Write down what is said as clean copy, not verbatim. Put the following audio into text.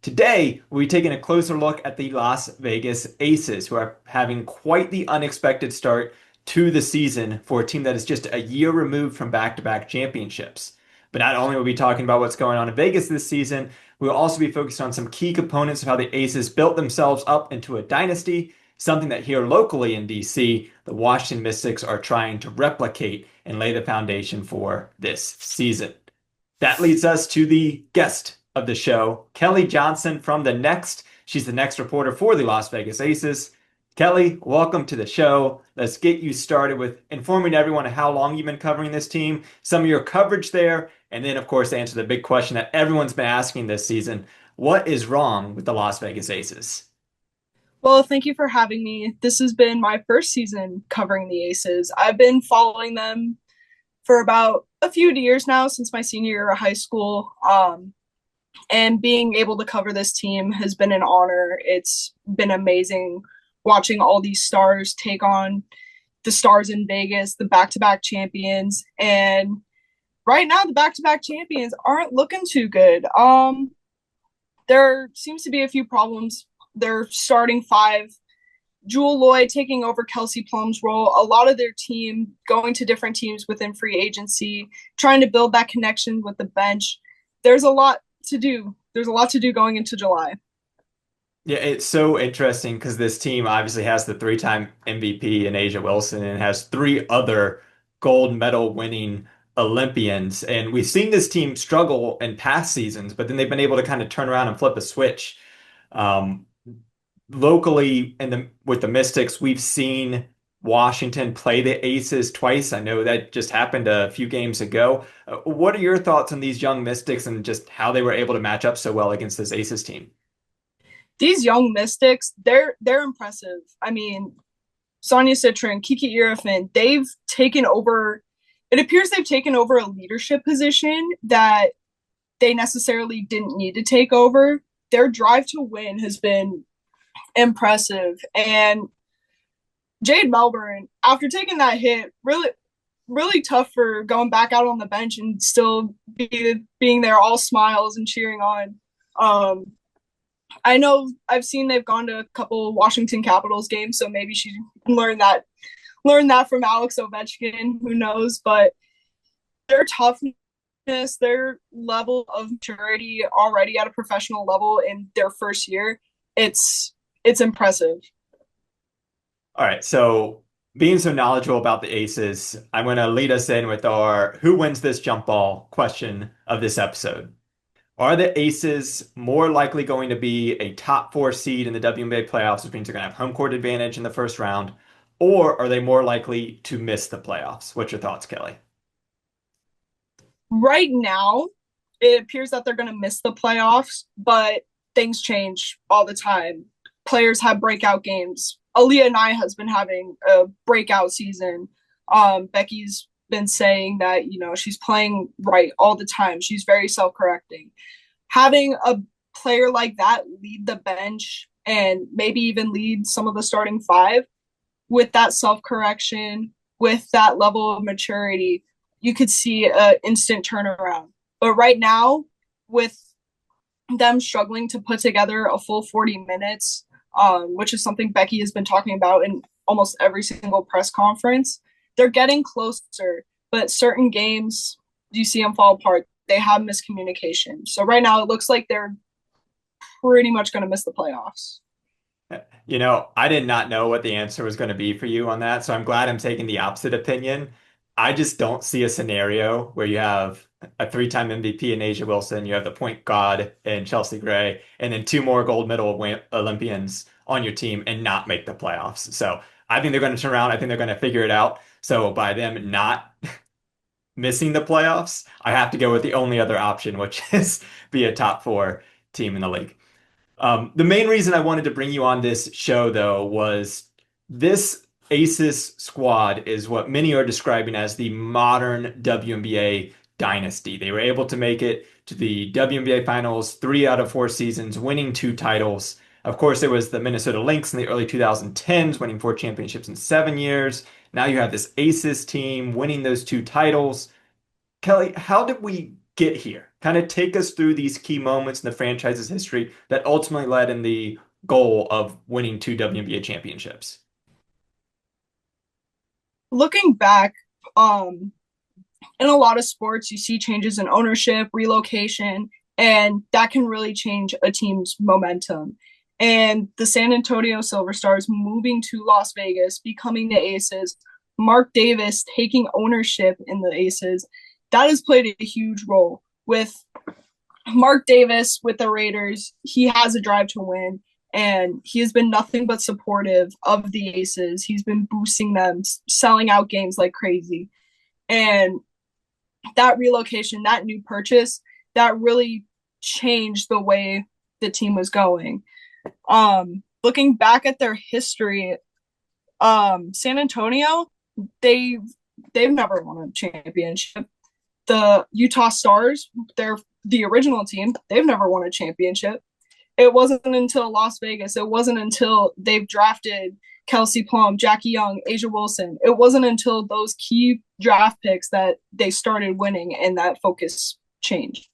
Today, we'll be taking a closer look at the Las Vegas Aces, who are having quite the unexpected start to the season for a team that is just a year removed from back-to-back championships. But not only will we be talking about what's going on in Vegas this season, we'll also be focused on some key components of how the Aces built themselves up into a dynasty, something that here locally in DC, the Washington Mystics are trying to replicate and lay the foundation for this season. That leads us to the guest of the show, Kelly Johnson from The Next. She's the next reporter for the Las Vegas Aces. Kelly, welcome to the show. Let's get you started with informing everyone of how long you've been covering this team, some of your coverage there, and then, of course, answer the big question that everyone's been asking this season. What is wrong with the Las Vegas Aces? Well, thank you for having me. This has been my first season covering the Aces. I've been following them for about a few years now since my senior year of high school. And being able to cover this team has been an honor. It's been amazing watching all these stars take on the stars in Vegas, the back to back champions. And right now, the back to back champions aren't looking too good. There seems to be a few problems. Their starting five, Jewel Lloyd taking over Kelsey Plum's role, a lot of their team going to different teams within free agency, trying to build that connection with the bench. There's a lot to do. There's a lot to do going into July. Yeah, it's so interesting because this team obviously has the three-time MVP in Asia Wilson and has three other gold medal winning Olympians. And we've seen this team struggle in past seasons, but then they've been able to kind of turn around and flip a switch. Um, Locally with the Mystics, we've seen Washington play the Aces twice. I know that just happened a few games ago. What are your thoughts on these young Mystics and just how they were able to match up so well against this Aces team? These young Mystics, they're impressive. I mean, Sonia Citron, Kiki Irafin, they've taken over. It appears they've taken over a leadership position that they necessarily didn't need to take over. Their drive to win has been impressive. And Jade Melbourne, after taking that hit, really tough for going back out on the bench and still being there all smiles and cheering on. I know I've seen they've gone to a couple Washington Capitals games, so maybe she learned that from Alex Ovechkin. Who knows? But their toughness, their level of maturity already at a professional level in their first year, it's impressive. All right, so being so knowledgeable about the Aces, I'm going to lead us in with our who wins this jump ball question of this episode. Are the Aces more likely going to be a top four seed in the WNBA playoffs, which means they're going to have home court advantage in the first round, or are they more likely to miss the playoffs? What's your thoughts, Kelly? Right now, it appears that they're going to miss the playoffs, but things change all the time. Players have breakout games. Aaliyah Nye has been having a breakout season. Becky's been saying that, she's playing right all the time. She's very self-correcting. Having a player like that lead the bench and maybe even lead some of the starting five with that self-correction, with that level of maturity, you could see an instant turnaround. But right now, with them struggling to put together a full 40 minutes, which is something Becky has been talking about in almost every single press conference, they're getting closer. But certain games, you see them fall apart. They have miscommunication. So right now, it looks like they're pretty much going to miss the playoffs. I did not know what the answer was going to be for you on that, so I'm glad I'm taking the opposite opinion. I just don't see a scenario where you have a three-time MVP in Asia Wilson, you have the point guard in Chelsea Gray, and then two more gold medal Olympians on your team and not make the playoffs. So I think they're going to turn around. I think they're going to figure it out. So by them not missing the playoffs, I have to go with the only other option, which is be a top four team in the league. The main reason I wanted to bring you on this show, though, was this Aces squad is what many are describing as the modern WNBA dynasty. They were able to make it to the WNBA finals 3 out of 4 seasons, winning 2 titles. Of course, there was the Minnesota Lynx in the early 2010s, winning 4 championships in 7 years. Now you have this Aces team winning those 2 titles. Kelly, how did we get here? Kind of take us through these key moments in the franchise's history that ultimately led in the goal of winning two WNBA championships. Looking back, in a lot of sports, you see changes in ownership, relocation, and that can really change a team's momentum. And the San Antonio Silver Stars moving to Las Vegas, becoming the Aces, Mark Davis taking ownership in the Aces, that has played a huge role with Mark Davis with the Raiders. He has a drive to win, and he has been nothing but supportive of the Aces. He's been boosting them, selling out games like crazy. And that relocation, that new purchase, that really changed the way the team was going. Looking back at their history, San Antonio, they they've never won a championship. The Utah Stars, they're the original team, they've never won a championship. It wasn't until Las Vegas, it wasn't until they've drafted Kelsey Plum, Jackie Young, Asia Wilson. It wasn't until those key draft picks that they started winning and that focus changed.